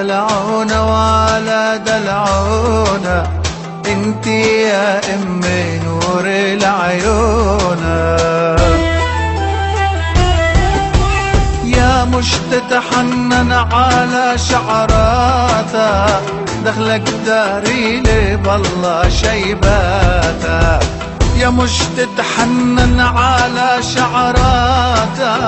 دلعونا وعلى دلعونا، انتي يا امي نور العيونا. يا مش تتحنن على شعراتها، دخلك داري لي بالله شيباتها. يا مش تتحنن على شعراتها،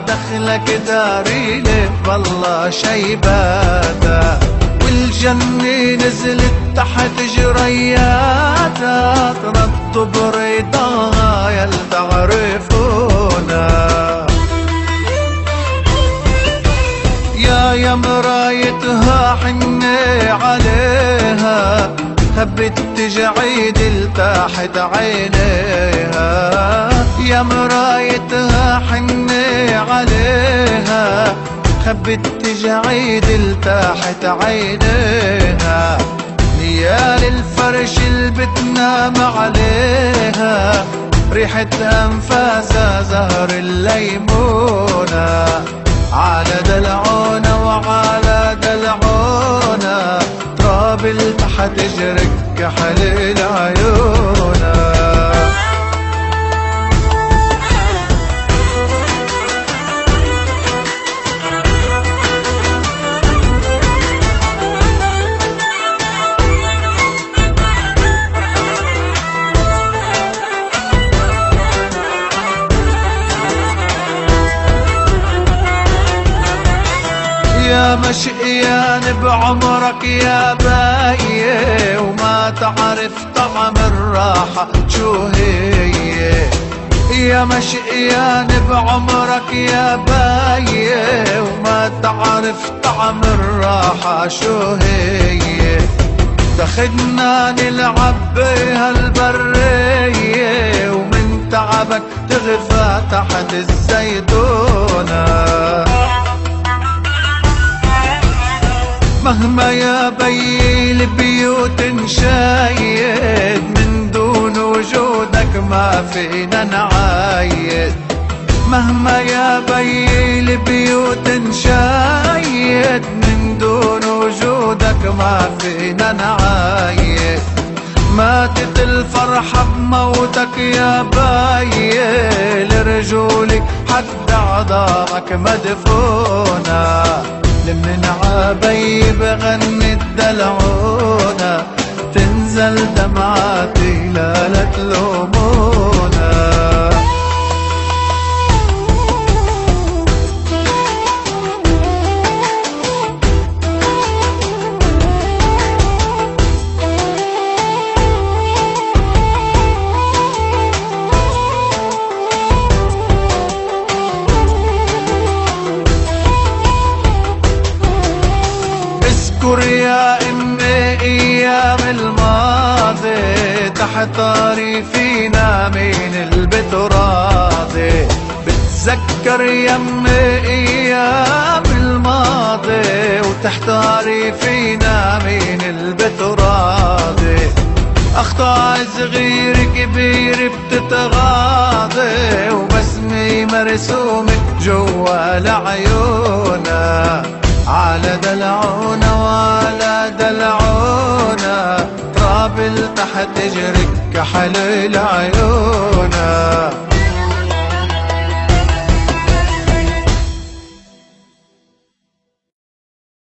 دخلك داري لي بالله شيباتها. والجنة نزلت تحت جرياتها، ترطب رضاها يل تعرفونا. يا مرايتها حني عليها، هبت تجعيد تحت عينيها. يا مرايتها حني عليها، هبت تجعيد تحت عينيها. ليالي الفرش اللي بتنام عليها، ريحة أنفاسها زهر الليمونة. على دلعونا وعلى دلعونا، تراب تحت جرك كحل العيونا. يا مشقيان بعمرك يا باية، وما تعرف طعم الراحة شو هي. يا مشقيان بعمرك يا باية، وما تعرف طعم الراحة شو هي. تاخدنا نلعب بهالبرية، ومن تعبك تغفى تحت الزيتونة. مهما يا بي البيوت نشايد، من دون وجودك ما فينا نعايد. مهما يا بي البيوت نشايد، من دون وجودك ما فينا نعايد. ماتت الفرحة بموتك يا باي، لرجولك حد عظامك مدفونة. من عبي بغني الدلعونة، تنزل دمعاتي لا تلومونا. اذكر يا امي ايام الماضي، تحتاري فينا مين البيت راضي. بتذكر يا امي ايام الماضي، وتحتاري فينا مين البيت راضي. اخطاء صغير كبير بتتغاضي، وبسمي مرسومة جوا لعيونا. على دلعونا وعلى دلعونا، تراب تحت جرك كحل العيون.